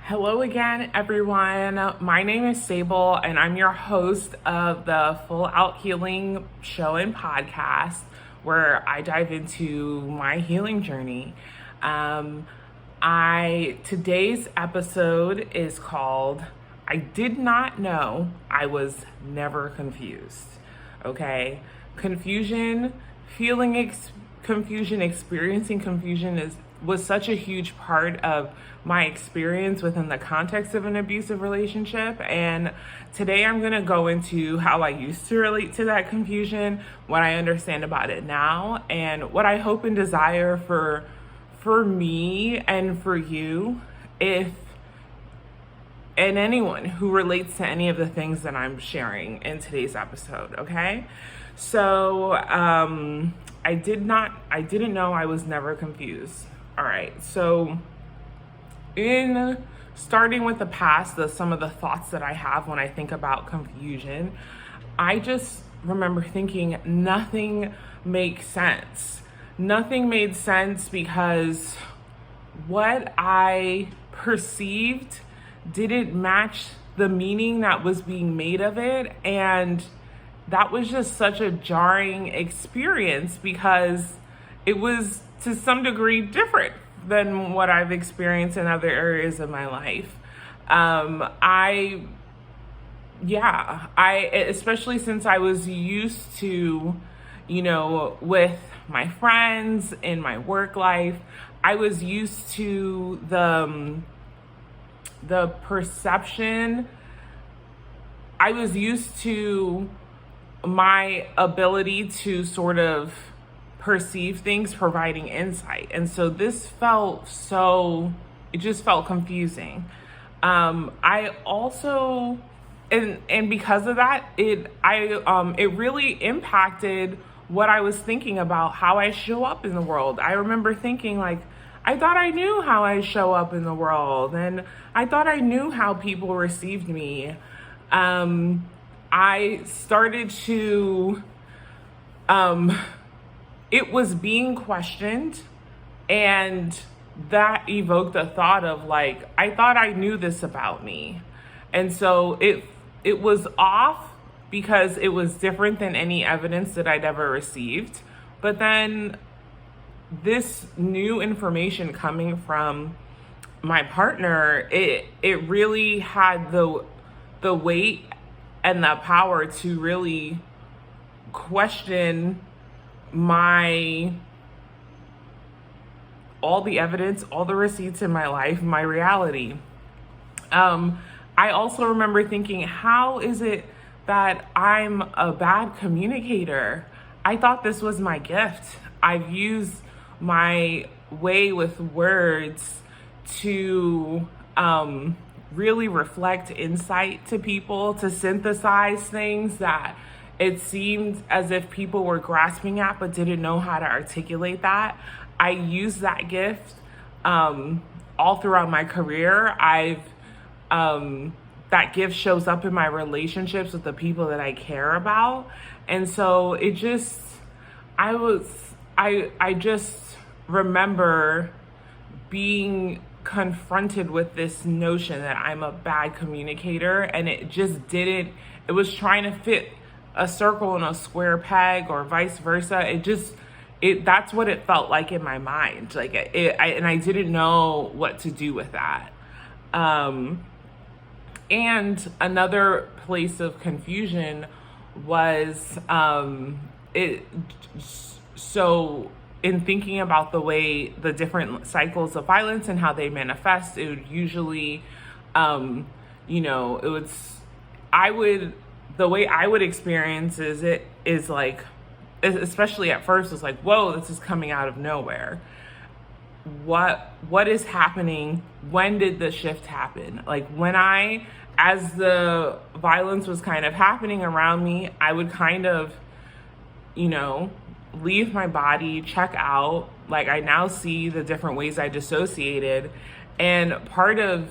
Hello again, everyone. My name is Sable, and I'm your host of the Full Out Healing show and podcast, where I dive into my healing journey. Today's episode is called "I Did Not Know I Was Never Confused." Okay, confusion, experiencing confusion was such a huge part of my experience within the context of an abusive relationship. And today I'm going to go into how I used to relate to that confusion, what I understand about it now, and what I hope and desire for me and for you, and anyone who relates to any of the things that I'm sharing in today's episode. Okay. So, I didn't know I was never confused. All right. So in starting with the past, some of the thoughts that I have when I think about confusion, I just remember thinking nothing makes sense. Nothing made sense because what I perceived didn't match the meaning that was being made of it. And that was just such a jarring experience because it was to some degree different than what I've experienced in other areas of my life. Especially since I was used to, with my friends in my work life, I was used to the perception. I was used to my ability to sort of perceive things providing insight. And so this it just felt confusing. I also, and because of that, it really impacted what I was thinking about how I show up in the world. I remember thinking I thought I knew how I show up in the world, and I thought I knew how people received me. I started to, it was being questioned, and that evoked a thought of I thought I knew this about me. And so it was off because it was different than any evidence that I'd ever received. But then this new information coming from my partner, it really had the weight and the power to really question all the evidence, all the receipts in my life, my reality. I also remember thinking, how is it that I'm a bad communicator? I thought this was my gift. I've used my way with words to really reflect insight to people, to synthesize things that it seemed as if people were grasping at but didn't know how to articulate that. I used that gift all throughout my career. That gift shows up in my relationships with the people that I care about. And so I just remember being confronted with this notion that I'm a bad communicator, and it was trying to fit a circle in a square peg or vice versa. That's what it felt like in my mind. And I didn't know what to do with that. And another place of confusion was, in thinking about the way the different cycles of violence and how they manifest, it would usually, the way I would experience is especially at first, it's like, whoa, this is coming out of nowhere. What is happening? When did the shift happen? As the violence was kind of happening around me, I would kind of, leave my body, check out. I now see the different ways I dissociated. And part of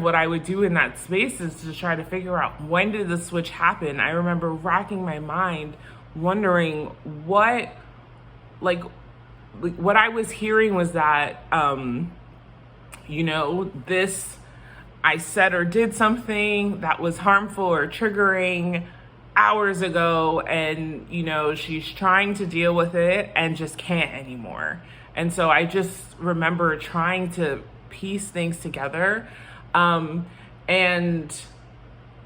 what I would do in that space is to try to figure out, when did the switch happen? I remember racking my mind, wondering what I was hearing was that I said or did something that was harmful or triggering hours ago, and she's trying to deal with it and just can't anymore. And so I just remember trying to piece things together, and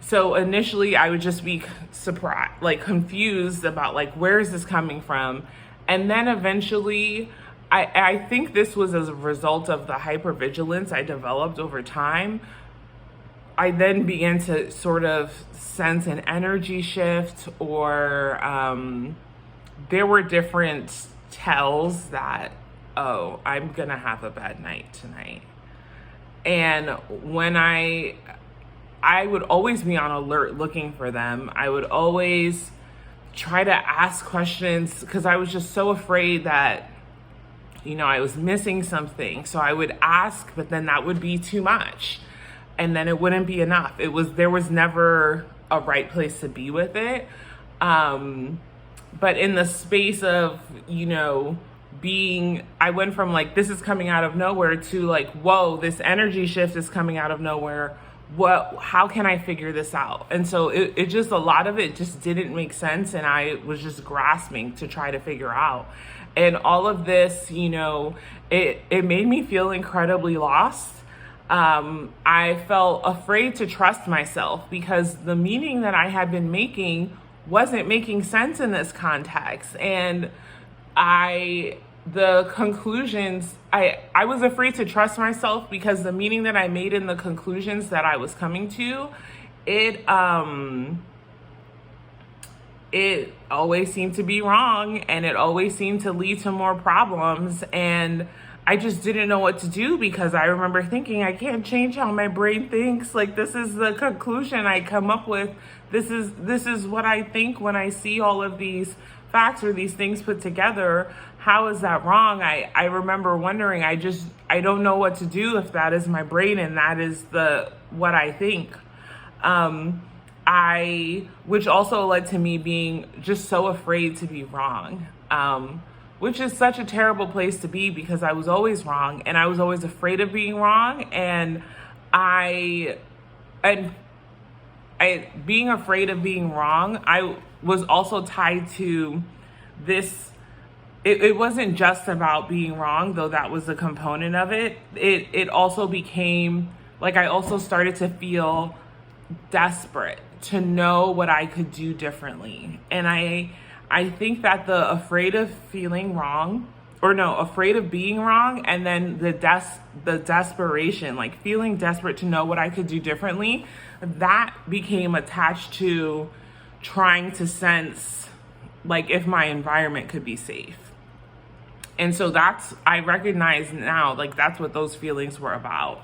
so initially I would just be surprised, like confused about like, where is this coming from? And then eventually I think this was as a result of the hypervigilance I developed over time. I then began to sort of sense an energy shift, or there were different tells that, oh, I'm gonna have a bad night tonight. And when I would always be on alert looking for them. I would always try to ask questions because I was just so afraid that, I was missing something. So I would ask, but then that would be too much. And then it wouldn't be enough. There was never a right place to be with it. But in the space of, I went from like, this is coming out of nowhere to like, whoa, this energy shift is coming out of nowhere. How can I figure this out? And so it just, a lot of it just didn't make sense. And I was just grasping to try to figure out. And all of this, it made me feel incredibly lost. I felt afraid to trust myself because the meaning that I had been making wasn't making sense in this context. And the conclusions, I was afraid to trust myself because the meaning that I made in the conclusions that I was coming to, it always seemed to be wrong, and it always seemed to lead to more problems. And I just didn't know what to do because I remember thinking, I can't change how my brain thinks. Like, this is the conclusion I come up with. This is what I think when I see all of these facts or these things put together. How is that wrong? I remember wondering, I don't know what to do if that is my brain and that is what I think. Which also led to me being just so afraid to be wrong. Which is such a terrible place to be because I was always wrong and I was always afraid of being wrong. And being afraid of being wrong, I was also tied to this. It wasn't just about being wrong, though that was a component of it. It also became like, I also started to feel desperate to know what I could do differently. And I think that the afraid of being wrong, and then the desperation, like feeling desperate to know what I could do differently, that became attached to trying to sense like if my environment could be safe. And so I recognize now, like that's what those feelings were about.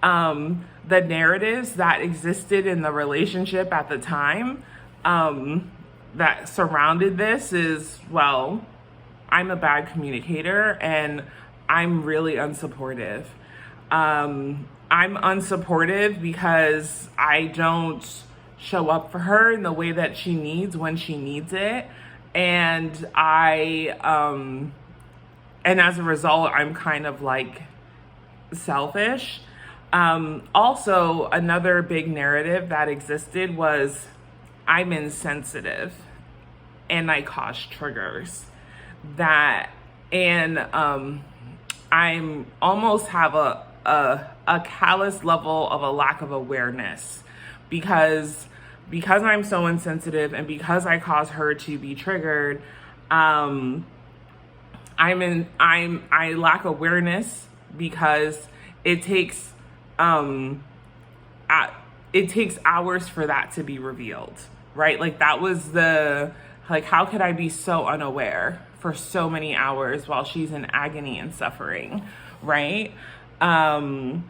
The narratives that existed in the relationship at the time, that surrounded this is, well, I'm a bad communicator and I'm really unsupportive. I'm unsupportive because I don't show up for her in the way that she needs when she needs it. And and as a result, I'm kind of like selfish. Also, another big narrative that existed was I'm insensitive and I cause triggers I'm almost have a callous level of a lack of awareness because I'm so insensitive and because I cause her to be triggered. I lack awareness because it takes hours for that to be revealed, right? Like that was how could I be so unaware for so many hours while she's in agony and suffering, right? And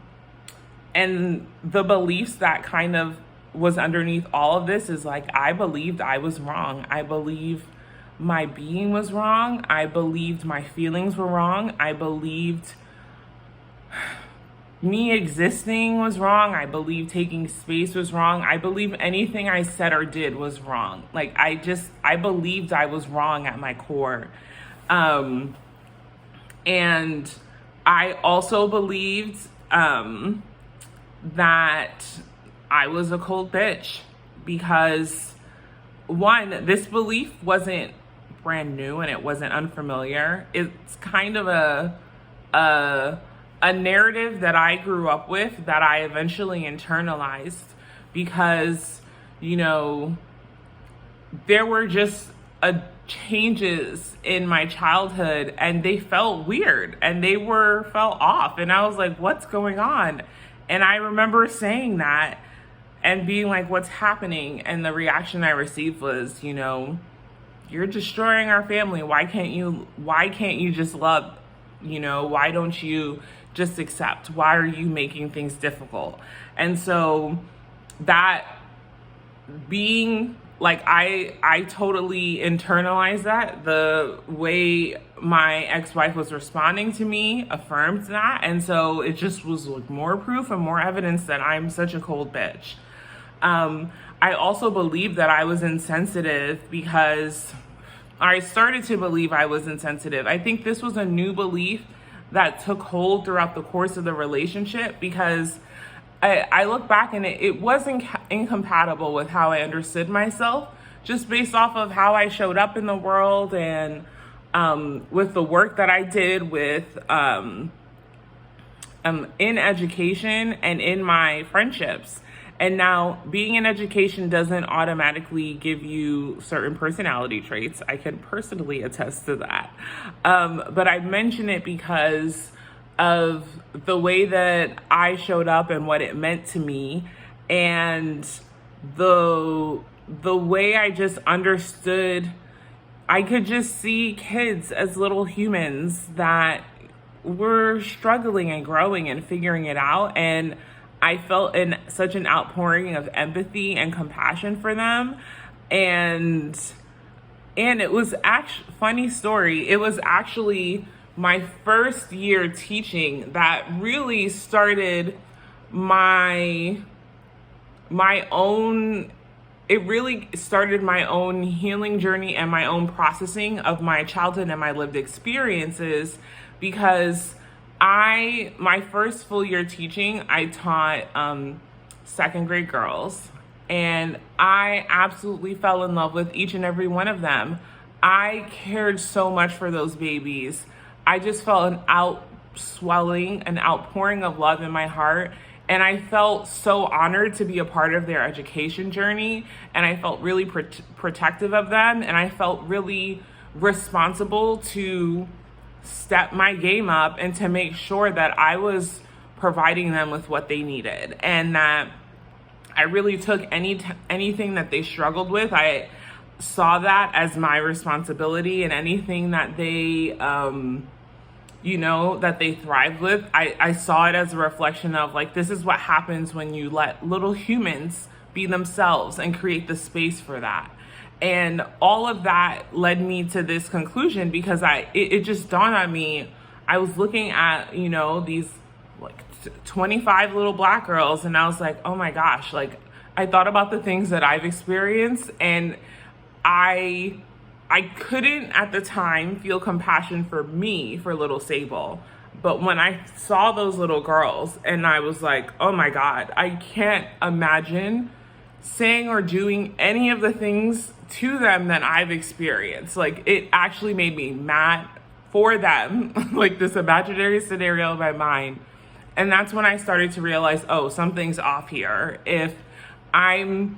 the beliefs that kind of was underneath all of this is like, I believed I was wrong. I believed my being was wrong. I believed my feelings were wrong. I believed me existing was wrong. I believed taking space was wrong. I believe anything I said or did was wrong. Like I believed I was wrong at my core. And I also believed that I was a cold bitch because, one, this belief wasn't brand new and it wasn't unfamiliar. It's kind of a narrative that I grew up with that I eventually internalized because, you know, there were just changes in my childhood and they felt weird and felt off. And I was like, what's going on? And I remember saying that and being like, what's happening? And the reaction I received was, you know, you're destroying our family. Why can't you just love? You know, why don't you just accept? Why are you making things difficult? And so that being like, I totally internalized that. The way my ex-wife was responding to me affirmed that. And so it just was like more proof and more evidence that I'm such a cold bitch. I also believed that I was insensitive because I started to believe I was insensitive. I think this was a new belief that took hold throughout the course of the relationship because I look back and it wasn't incompatible with how I understood myself, just based off of how I showed up in the world and with the work that I did with in education and in my friendships. And now being in education doesn't automatically give you certain personality traits. I can personally attest to that. But I mention it because of the way that I showed up and what it meant to me, and the way I just understood. I could just see kids as little humans that were struggling and growing and figuring it out, and I felt in such an outpouring of empathy and compassion for them. And it was actually, funny story, it was actually my first year teaching that really started my own healing journey and my own processing of my childhood and my lived experiences, because my first full year teaching, I taught second grade girls, and I absolutely fell in love with each and every one of them. I cared so much for those babies. I just felt an outpouring of love in my heart. And I felt so honored to be a part of their education journey. And I felt really protective of them. And I felt really responsible to step my game up and to make sure that I was providing them with what they needed. And that I really took anything that they struggled with. I saw that as my responsibility, and anything that they, that they thrived with, I saw it as a reflection of like, this is what happens when you let little humans be themselves and create the space for that. And all of that led me to this conclusion because it just dawned on me. I was looking at, these like 25 little Black girls, and I was like, oh my gosh, like I thought about the things that I've experienced, and I couldn't at the time feel compassion for me, for little Sable. But when I saw those little girls, and I was like, oh my God, I can't imagine saying or doing any of the things to them that I've experienced. Like, it actually made me mad for them, like this imaginary scenario in my mind. And that's when I started to realize, oh, something's off here. I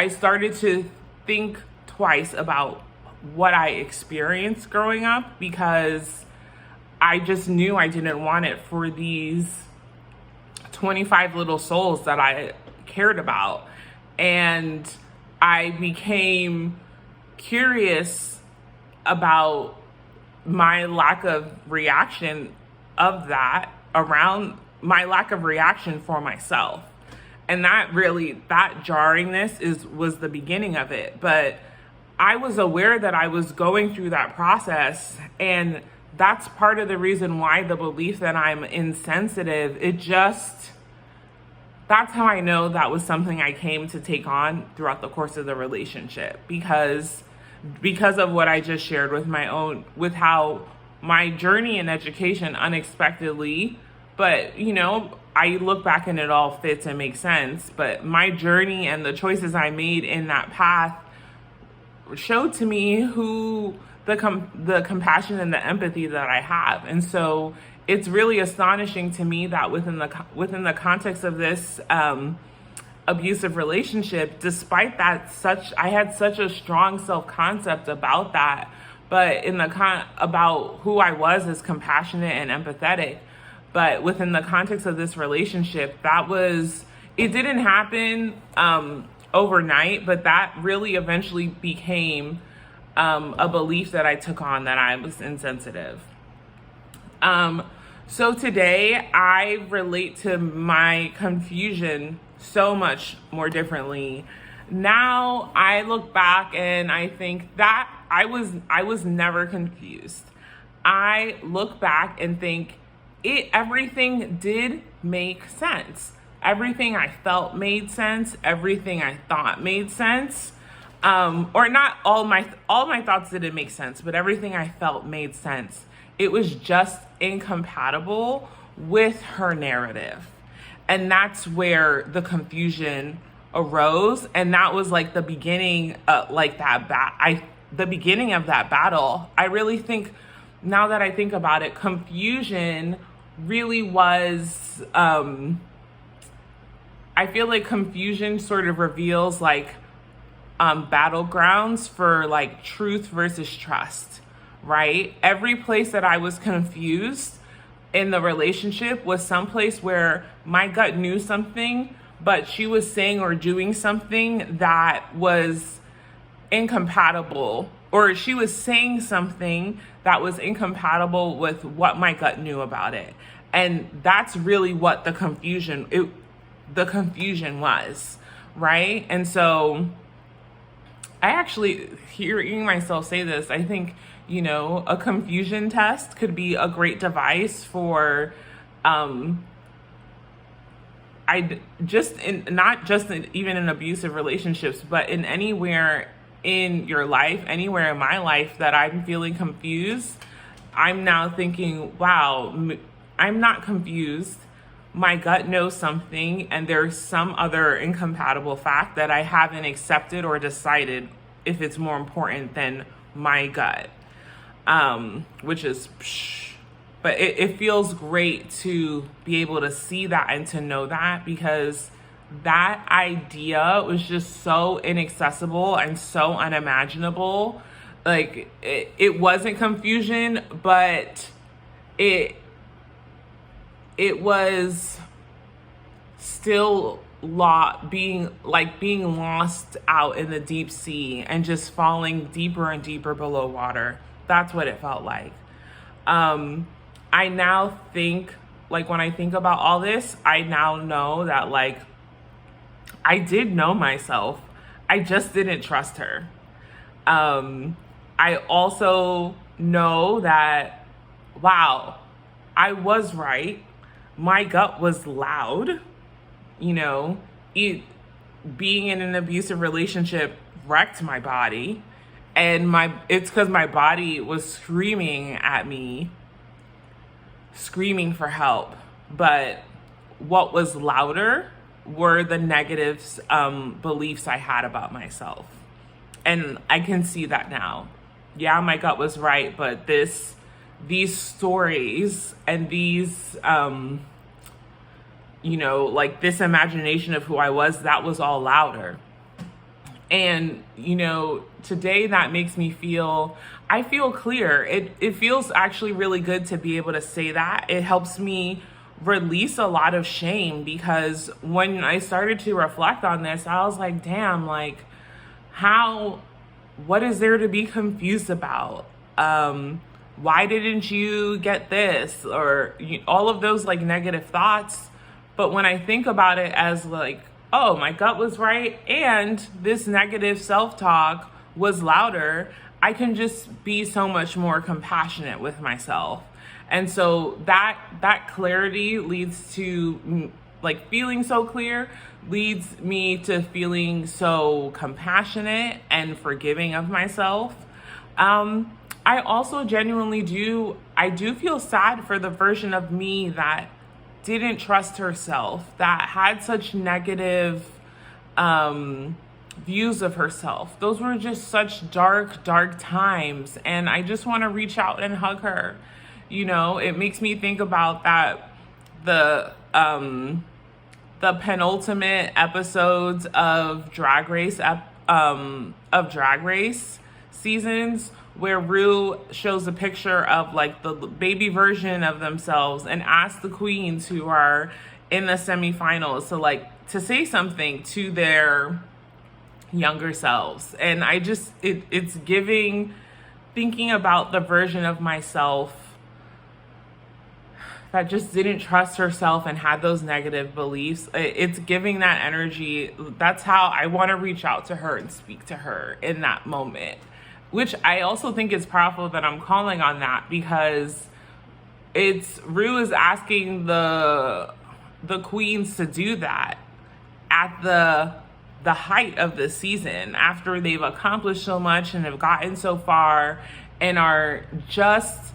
started to think twice about what I experienced growing up, because I just knew I didn't want it for these 25 little souls that I cared about. And I became curious about my lack of reaction of that, around my lack of reaction for myself. And that jarringness was the beginning of it. But I was aware that I was going through that process, and that's part of the reason why the belief that I'm insensitive, that's how I know that was something I came to take on throughout the course of the relationship, because of what I just shared with how my journey in education unexpectedly But, you know, I look back and it all fits and makes sense. But my journey and the choices I made in that path showed to me who the compassion and the empathy that I have. And so it's really astonishing to me that within the context of this abusive relationship, despite that, I had such a strong self-concept about that, but about who I was as compassionate and empathetic. But within the context of this relationship, it didn't happen overnight, but that really eventually became a belief that I took on, that I was insensitive. So today I relate to my confusion so much more differently. Now I look back and I think that I was never confused. I look back and think everything did make sense. Everything I felt made sense. Everything I thought made sense. Or not all my thoughts didn't make sense, but everything I felt made sense. It was just incompatible with her narrative. And that's where the confusion arose. And that was like the beginning, the beginning of that battle. I really think, now that I think about it, confusion really was, I feel like confusion sort of reveals like battlegrounds for like truth versus trust, right? Every place that I was confused in the relationship was someplace where my gut knew something, but she was saying or doing something that was incompatible, or she was saying something that was incompatible with what my gut knew about it. And that's really what the confusion was, right? And so I actually, hearing myself say this, I think, you know, a confusion test could be a great device for, not just even in abusive relationships, but in anywhere in your life, anywhere in my life that I'm feeling confused. I'm now thinking, wow, I'm not confused. My gut knows something, and there's some other incompatible fact that I haven't accepted or decided if it's more important than my gut. Which is, but it feels great to be able to see that and to know that, because that idea was just so inaccessible and so unimaginable. Like it wasn't confusion, but it was still being lost out in the deep sea and just falling deeper and deeper below water. That's what it felt like. I now think, like, when I think about all this, I now know that, like, I did know myself. I just didn't trust her. I also know that, wow, I was right. My gut was loud. You know, being in an abusive relationship wrecked my body. And it's because my body was screaming at me, screaming for help. But what was louder were the negative beliefs I had about myself. And I can see that now. Yeah, my gut was right, but these stories and these, like this imagination of who I was, that was all louder. And, today that makes me I feel clear. It feels actually really good to be able to say that. It helps me release a lot of shame, because when I started to reflect on this, I was like, damn, like, what is there to be confused about? Why didn't you get this? Or all of those like negative thoughts. But when I think about it as like, oh, my gut was right, and this negative self-talk was louder, I can just be so much more compassionate with myself. And so that clarity leads to, like, feeling so clear, leads me to feeling so compassionate and forgiving of myself. I also genuinely I do feel sad for the version of me that didn't trust herself, that had such negative views of herself. Those were just such dark, dark times. And I just want to reach out and hug her. You know, it makes me think about that, the penultimate episodes of Drag Race, seasons, where Rue shows a picture of like the baby version of themselves and asks the queens who are in the semifinals to say something to their younger selves. And I just, it's giving, thinking about the version of myself that just didn't trust herself and had those negative beliefs. It's giving that energy. That's how I want to reach out to her and speak to her in that moment, which I also think is powerful that I'm calling on that, because Rue is asking the queens to do that at the height of the season, after they've accomplished so much and have gotten so far and are just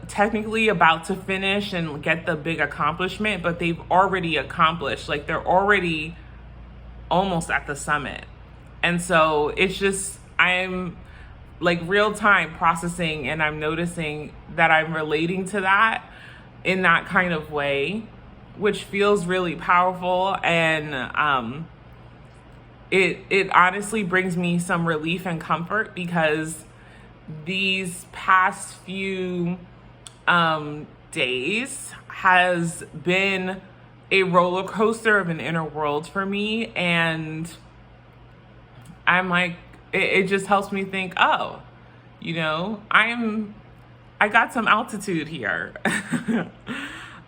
technically about to finish and get the big accomplishment, but they've already accomplished, like they're already almost at the summit. And so it's just, I'm like real time processing, and I'm noticing that I'm relating to that in that kind of way, which feels really powerful. And it honestly brings me some relief and comfort, because these past few days has been a roller coaster of an inner world for me. And I'm like, it just helps me think, oh, you know, I got some altitude here.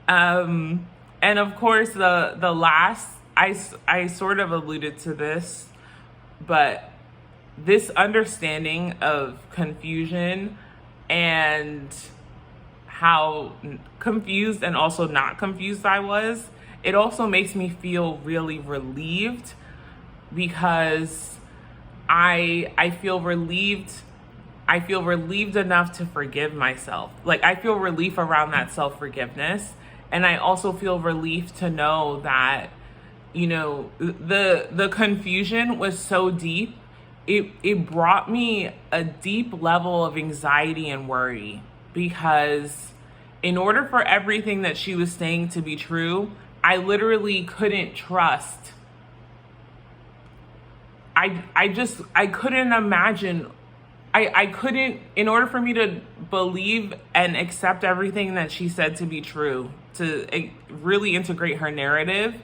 And of course, the last, I sort of alluded to this, but this understanding of confusion and how confused and also not confused I was, it also makes me feel really relieved, because I feel relieved. I feel relieved enough to forgive myself. Like, I feel relief around that self-forgiveness. And I also feel relief to know that, you know, the confusion was so deep. It brought me a deep level of anxiety and worry, because in order for everything that she was saying to be true, I literally couldn't trust. I couldn't imagine. I couldn't, in order for me to believe and accept everything that she said to be true, to really integrate her narrative,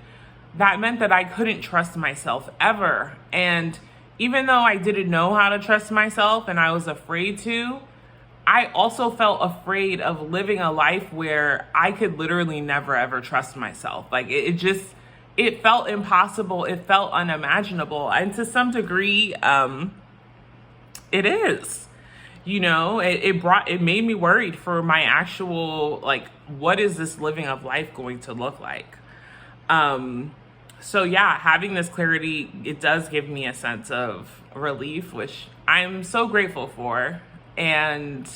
that meant that I couldn't trust myself ever. And even though I didn't know how to trust myself and I was afraid to, I also felt afraid of living a life where I could literally never ever trust myself. Like, it felt impossible. It felt unimaginable. And to some degree, it is, you know, it made me worried for my actual, like, what is this living of life going to look like? So yeah, having this clarity, it does give me a sense of relief, which I'm so grateful for. And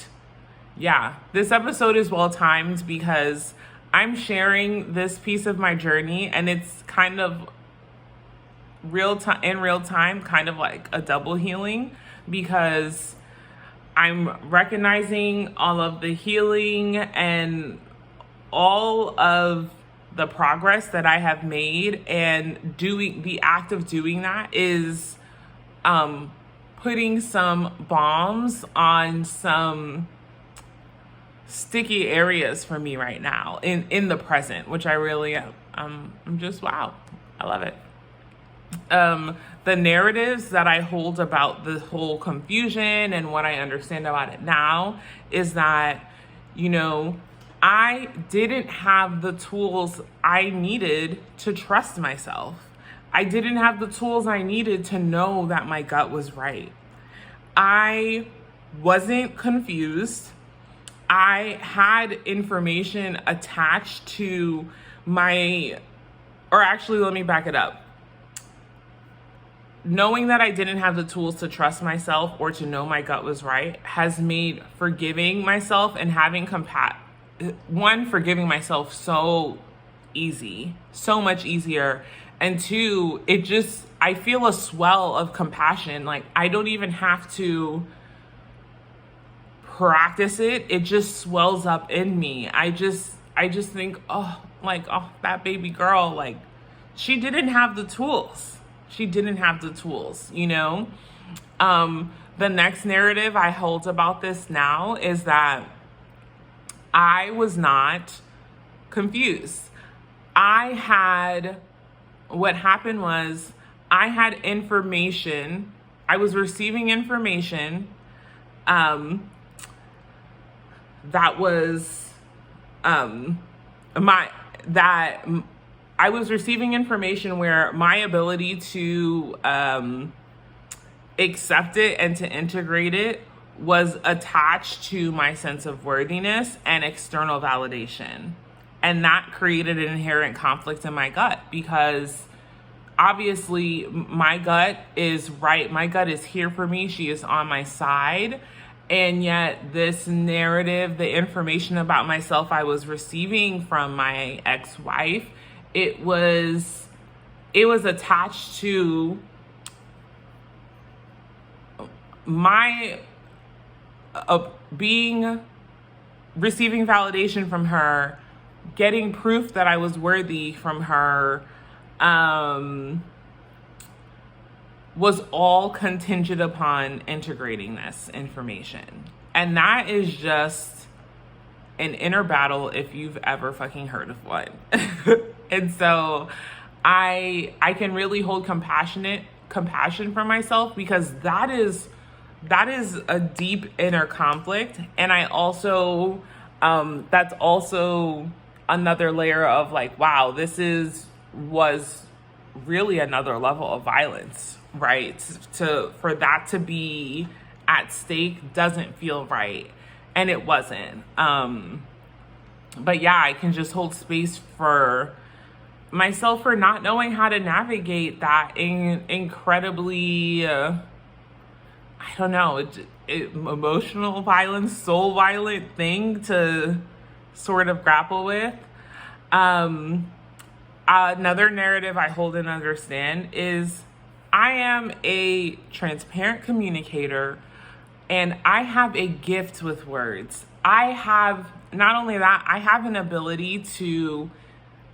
yeah, this episode is well timed, because I'm sharing this piece of my journey, and it's kind of in real time, kind of like a double healing, because I'm recognizing all of the healing and all of the progress that I have made, and the act of doing that is putting some bombs on some sticky areas for me right now in the present, which I really am. I'm just, wow, I love it. The narratives that I hold about the whole confusion and what I understand about it now is that, you know, I didn't have the tools I needed to trust myself. I didn't have the tools I needed to know that my gut was right. I wasn't confused. I had information attached to actually, let me back it up. Knowing that I didn't have the tools to trust myself or to know my gut was right has made forgiving myself and having one, forgiving myself so easy, so much easier. And two, I feel a swell of compassion. Like, I don't even have to practice it. It just swells up in me. I just think, oh, that baby girl, like, she didn't have the tools. She didn't have the tools, you know? The next narrative I hold about this now is that I was not confused. What happened was I had information, I was receiving information that was I was receiving information where my ability to accept it and to integrate it was attached to my sense of worthiness and external validation. And that created an inherent conflict in my gut, because obviously my gut is right. My gut is here for me. She is on my side. And yet this narrative, the information about myself I was receiving from my ex-wife, it was attached to my receiving validation from her, getting proof that I was worthy from her, was all contingent upon integrating this information. And that is just an inner battle if you've ever fucking heard of one. And so I can really hold compassion for myself, because that is a deep inner conflict. And I also, that's also another layer of like, wow, was really another level of violence, right? For that to be at stake doesn't feel right. And it wasn't. But yeah, I can just hold space for myself for not knowing how to navigate that incredibly, I don't know, emotional violence, soul violent thing to sort of grapple with. Another narrative I hold and understand is I am a transparent communicator, and I have a gift with words. Not only that, I have an ability to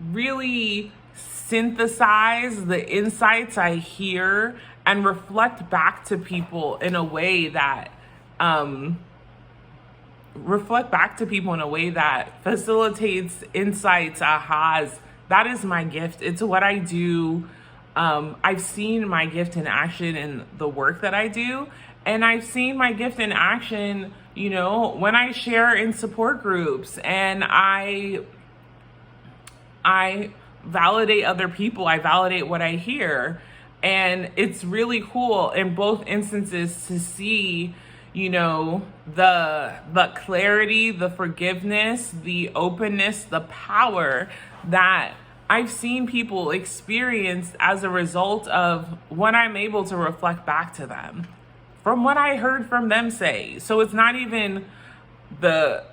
really synthesize the insights I hear and reflect back to people in a way that facilitates insights, ahas. That is my gift. It's what I do. I've seen my gift in action in the work that I do. And I've seen my gift in action, you know, when I share in support groups and I validate other people. I validate what I hear. And it's really cool in both instances to see, you know, the clarity, the forgiveness, the openness, the power that I've seen people experience as a result of when I'm able to reflect back to them from what I heard from them say. So it's not even the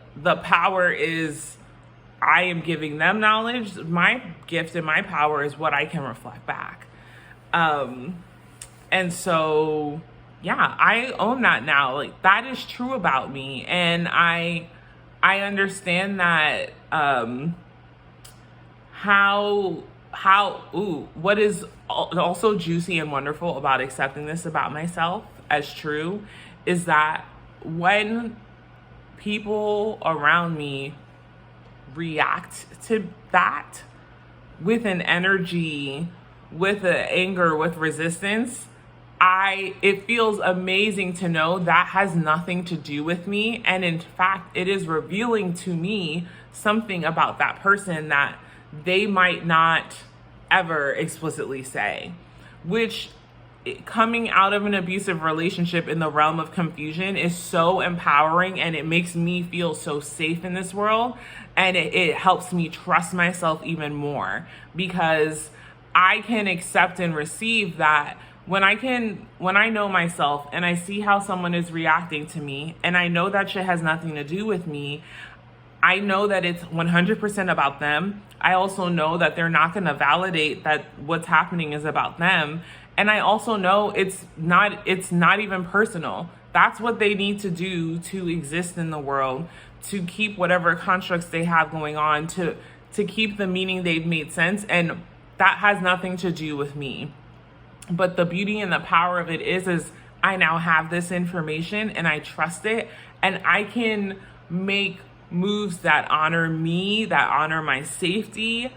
power is I am giving them knowledge. My gift and my power is what I can reflect back. And so, yeah, I own that now. Like, that is true about me. And I understand that, what is also juicy and wonderful about accepting this about myself as true is that when people around me react to that with an energy, with an anger, with resistance, it feels amazing to know that has nothing to do with me. And in fact, it is revealing to me something about that person that they might not ever explicitly say, which coming out of an abusive relationship in the realm of confusion is so empowering, and it makes me feel so safe in this world. And it helps me trust myself even more, because I can accept and receive that when I know myself and I see how someone is reacting to me and I know that shit has nothing to do with me, I know that it's 100% about them. I also know that they're not going to validate that what's happening is about them. And I also know it's not even personal. That's what they need to do to exist in the world, to keep whatever constructs they have going on, to keep the meaning they've made sense. And that has nothing to do with me. But the beauty and the power of it is I now have this information and I trust it, and I can make moves that honor me, that honor my safety,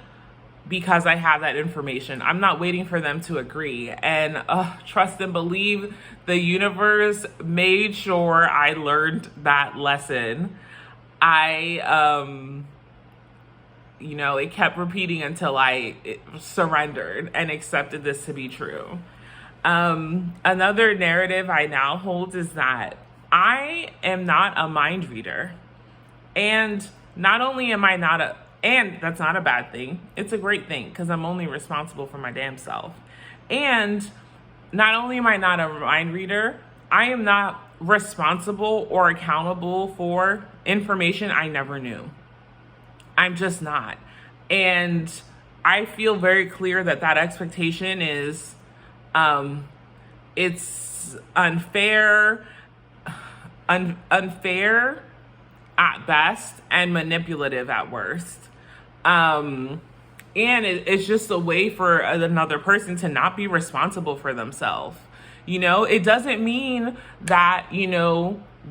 because I have that information. I'm not waiting for them to agree. And trust and believe, the universe made sure I learned that lesson. It kept repeating until I surrendered and accepted this to be true. Another narrative I now hold is that I am not a mind reader. And not only am I not and that's not a bad thing, it's a great thing, because I'm only responsible for my damn self. And not only am I not a mind reader, I am not responsible or accountable for information I never knew. I'm just not. And I feel very clear that expectation is, it's unfair at best and manipulative at worst. And it's just a way for another person to not be responsible for themselves. It doesn't mean that,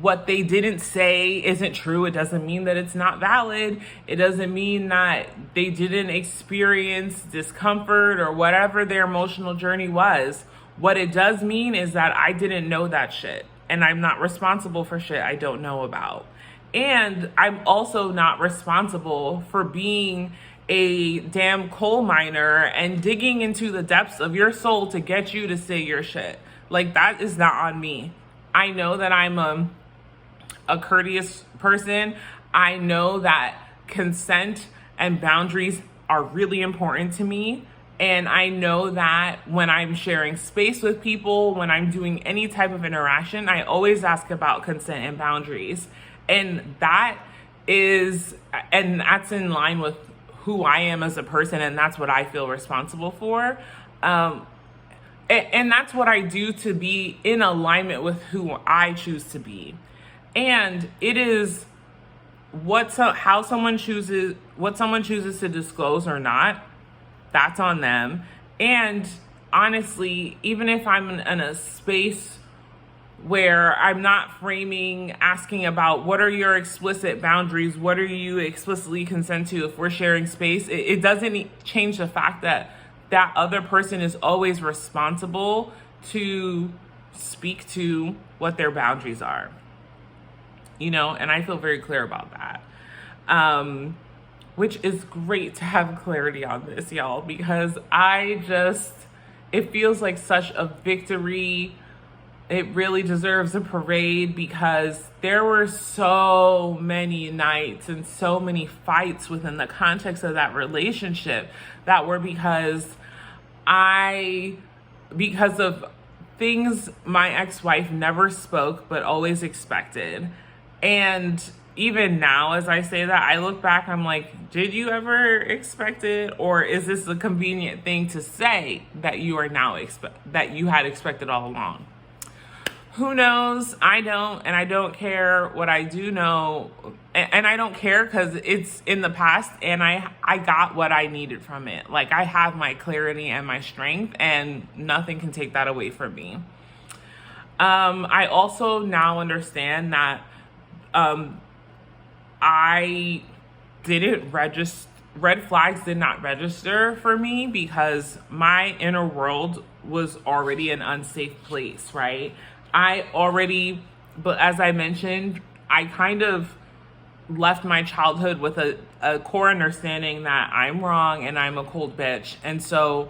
what they didn't say isn't true. It doesn't mean that it's not valid. It doesn't mean that they didn't experience discomfort or whatever their emotional journey was. What it does mean is that I didn't know that shit, and I'm not responsible for shit I don't know about. And I'm also not responsible for being a damn coal miner and digging into the depths of your soul to get you to say your shit. Like, that is not on me. I know that I'm a courteous person. I know that consent and boundaries are really important to me. And I know that when I'm sharing space with people, when I'm doing any type of interaction, I always ask about consent and boundaries. And that's in line with who I am as a person, and that's what I feel responsible for. And that's what I do to be in alignment with who I choose to be. And it is what someone chooses to disclose or not, that's on them. And honestly, even if I'm in a space where I'm not asking about what are your explicit boundaries, what are you explicitly consent to if we're sharing space, it doesn't change the fact that other person is always responsible to speak to what their boundaries are. And I feel very clear about that. Which is great to have clarity on this, y'all, because it feels like such a victory. It really deserves a parade, because there were so many nights and so many fights within the context of that relationship that were because of things my ex-wife never spoke but always expected. And even now, as I say that, I look back, I'm like, did you ever expect it? Or is this a convenient thing to say that you are now that you had expected all along? Who knows? I don't, and I don't care. What I do know, and I don't care because it's in the past, and I got what I needed from it. Like, I have my clarity and my strength, and nothing can take that away from me. I also now understand that I didn't register, red flags did not register for me because my inner world was already an unsafe place, right? But as I mentioned, I kind of left my childhood with a core understanding that I'm wrong and I'm a cold bitch. And so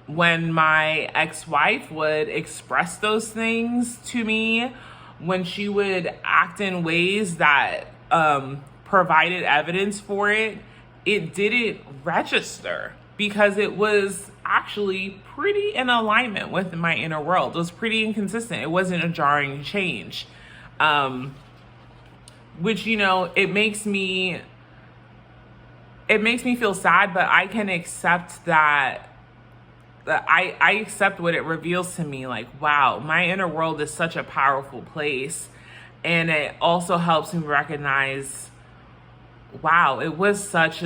when my ex-wife would express those things to me, when she would act in ways that provided evidence for it, it didn't register because it was actually pretty in alignment with my inner world. It was pretty inconsistent. It wasn't a jarring change, which, it makes me it makes me feel sad, but I can accept that I accept what it reveals to me. Like, wow, my inner world is such a powerful place. And it also helps me recognize, wow, it was such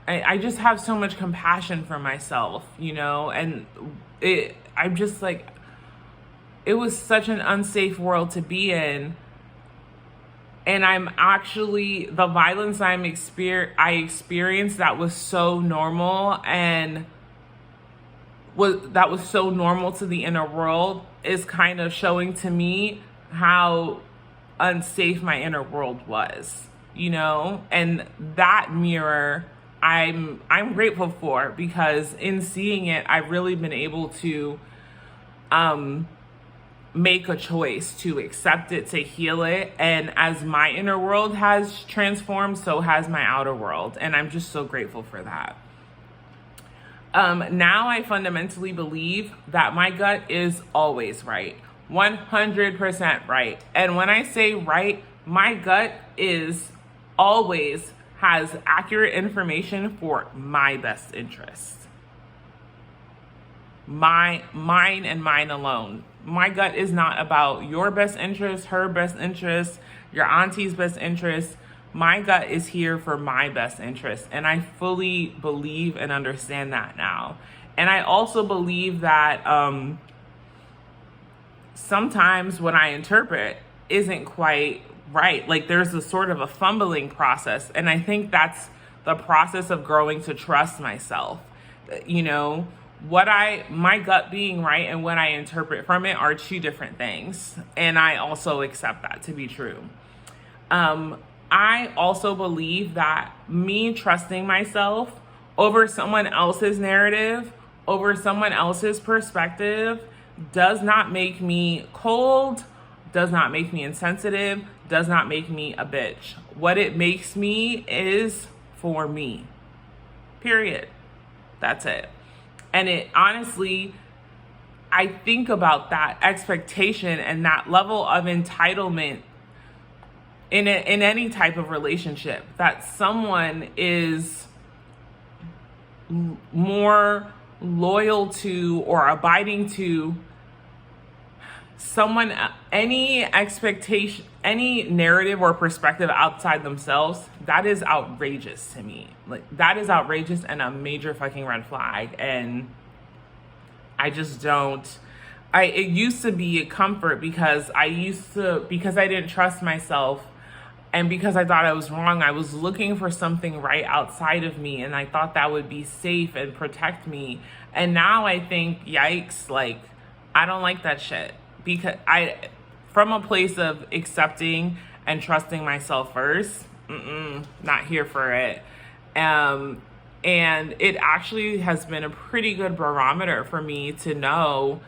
I just have so much compassion for myself, and I'm just like, it was such an unsafe world to be in. And I'm actually, the violence I experienced that was so normal and that was so normal to the inner world is kind of showing to me how unsafe my inner world was, and that mirror I'm grateful for, because in seeing it, I've really been able to make a choice to accept it, to heal it. And as my inner world has transformed, so has my outer world. And I'm just so grateful for that. Now I fundamentally believe that my gut is always right. 100% right. And when I say right, my gut always has accurate information for my best interest. Mine and mine alone. My gut is not about your best interest, her best interest, your auntie's best interest. My gut is here for my best interest. And I fully believe and understand that now. And I also believe that sometimes what I interpret isn't quite right. Like, there's a sort of a fumbling process. And I think that's the process of growing to trust myself. My gut being right and what I interpret from it are two different things. And I also accept that to be true. I also believe that me trusting myself over someone else's narrative, over someone else's perspective, does not make me cold, does not make me insensitive, does not make me a bitch. What it makes me is for me. Period. That's it. And it honestly, I think about that expectation and that level of entitlement in any type of relationship, that someone is more loyal to or abiding to someone, any expectation, any narrative or perspective outside themselves. That is outrageous to me. Like, that is outrageous and a major fucking red flag. And I just don't, it used to be a comfort because I didn't trust myself. And because I thought I was wrong, I was looking for something right outside of me. And I thought that would be safe and protect me. And now I think, yikes, like, I don't like that shit. Because from a place of accepting and trusting myself first, not here for it. And it actually has been a pretty good barometer for me to know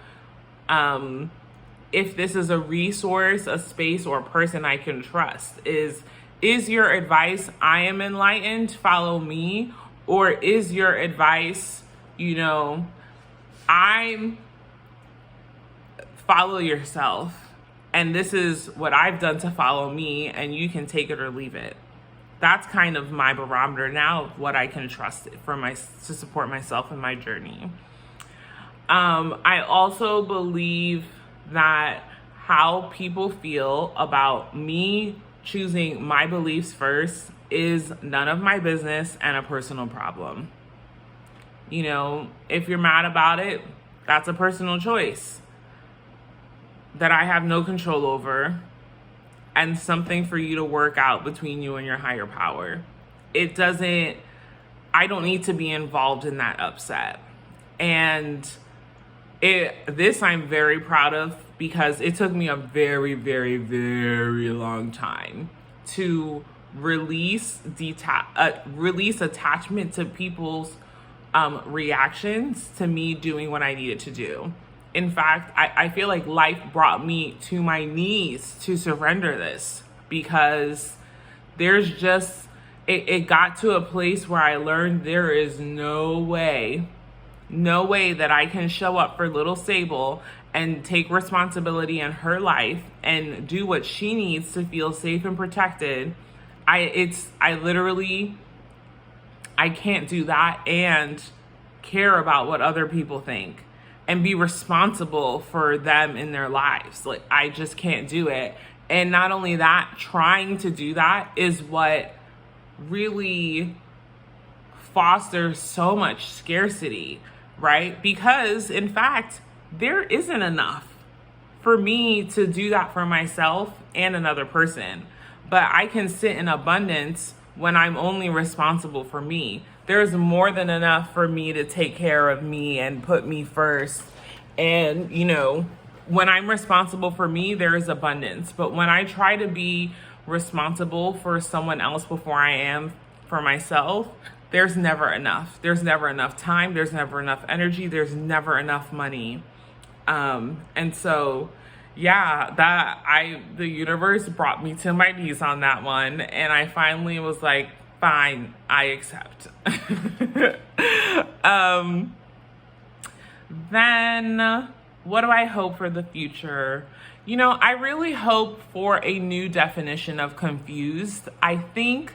if this is a resource, a space, or a person I can trust. Is your advice, I am enlightened, follow me? Or is your advice, I'm follow yourself, and this is what I've done to follow me, and you can take it or leave it. That's kind of my barometer now of what I can trust to support myself in my journey. I also believe that how people feel about me choosing my beliefs first is none of my business and a personal problem. If you're mad about it, that's a personal choice that I have no control over, and something for you to work out between you and your higher power. I don't need to be involved in that upset. And this I'm very proud of, because it took me a very, very, very long time to release attachment to people's reactions to me doing what I needed to do. In fact, I feel like life brought me to my knees to surrender this, because there's just, it got to a place where I learned there is no way that I can show up for little Sable and take responsibility in her life and do what she needs to feel safe and protected. I I can't do that and care about what other people think and be responsible for them in their lives. Like, I just can't do it. And not only that, trying to do that is what really fosters so much scarcity, right? Because in fact, there isn't enough for me to do that for myself and another person. But I can sit in abundance when I'm only responsible for me. There's more than enough for me to take care of me and put me first. And, when I'm responsible for me, there is abundance. But when I try to be responsible for someone else before I am for myself, there's never enough. There's never enough time. There's never enough energy. There's never enough money. And so, the universe brought me to my knees on that one. And I finally was like, fine, I accept. Then what do I hope for the future? I really hope for a new definition of confused. I think,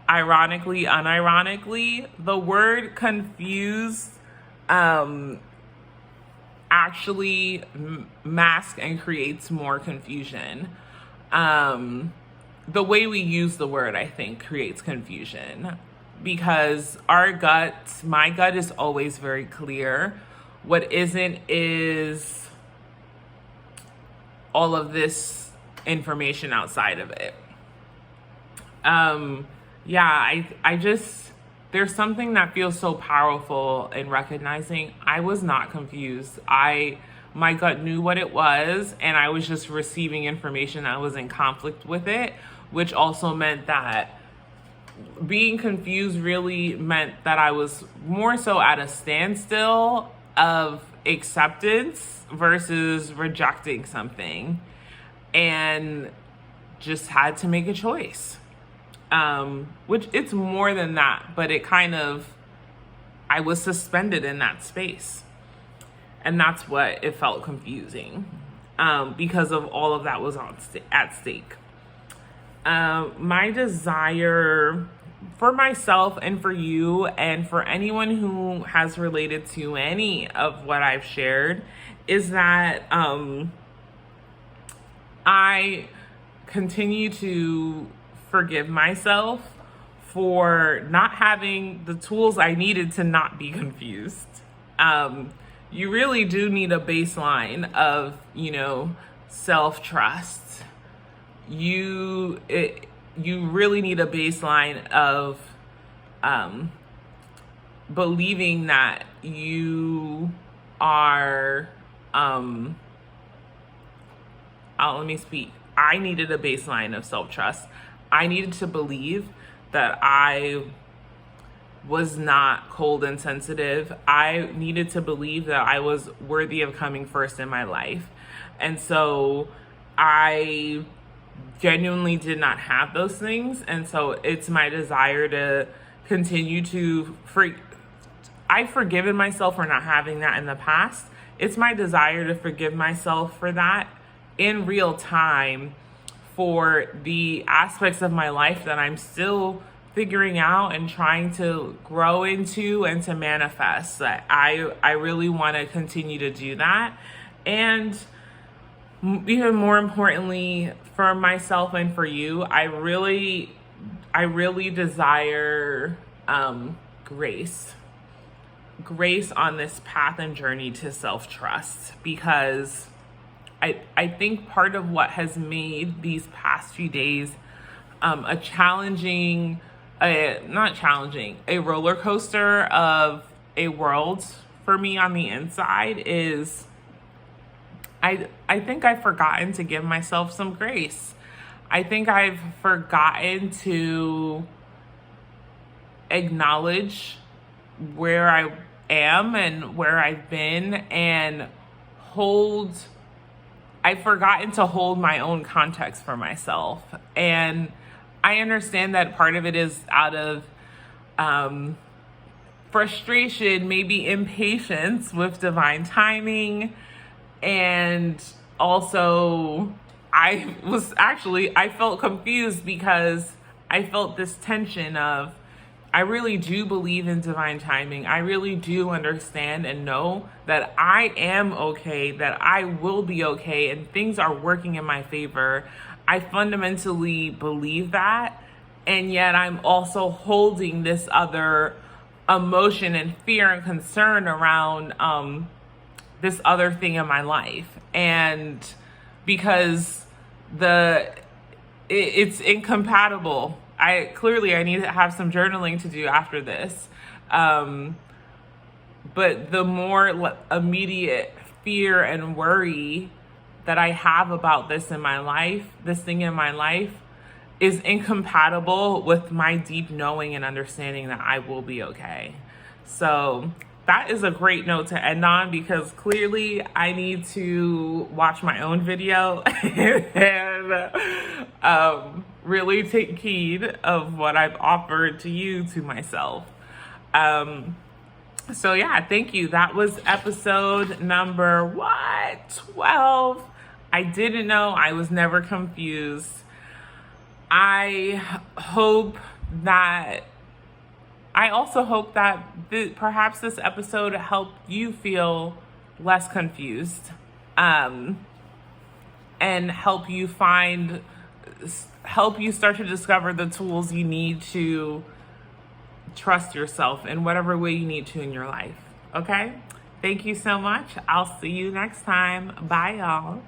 ironically, unironically, the word confused actually masks and creates more confusion. The way we use the word, I think, creates confusion, because my gut is always very clear. What isn't is all of this information outside of it. I just, there's something that feels so powerful in recognizing I was not confused. My gut knew what it was, and I was just receiving information that was in conflict with it, which also meant that being confused really meant that I was more so at a standstill of acceptance versus rejecting something, and just had to make a choice. Which it's more than that, but I was suspended in that space. And that's what it felt confusing, because of all of that was at stake. My desire for myself and for you and for anyone who has related to any of what I've shared is that I continue to forgive myself for not having the tools I needed to not be confused. You really do need a baseline of, self-trust. You really need a baseline of believing that you are, let me speak. I needed a baseline of self-trust. I needed to believe that I was not cold and sensitive. I needed to believe that I was worthy of coming first in my life. And so I genuinely did not have those things. And so it's my desire to continue to I've forgiven myself for not having that in the past. It's my desire to forgive myself for that in real time, for the aspects of my life that I'm still figuring out and trying to grow into and to manifest. I really want to continue to do that. And even more importantly, for myself and for you, I really desire grace on this path and journey to self-trust, because I think part of what has made these past few days a roller coaster of a world for me on the inside is I think I've forgotten to give myself some grace. I think I've forgotten to acknowledge where I am and where I've been, and I've forgotten to hold my own context for myself. And I understand that part of it is out of frustration, maybe impatience with divine timing. And also I felt confused because I felt this tension of, I really do believe in divine timing. I really do understand and know that I am okay, that I will be okay, and things are working in my favor. I fundamentally believe that. And yet I'm also holding this other emotion and fear and concern around this other thing in my life. And because it's incompatible. I need to have some journaling to do after this. But the more immediate fear and worry that I have about this thing in my life, is incompatible with my deep knowing and understanding that I will be okay. So that is a great note to end on, because clearly I need to watch my own video and really take heed of what I've offered to you, to myself. So yeah, thank you. That was episode number 12. I didn't know. I was never confused. I also hope that perhaps this episode helped you feel less confused, and help you start to discover the tools you need to trust yourself in whatever way you need to in your life. Okay? Thank you so much. I'll see you next time. Bye, y'all.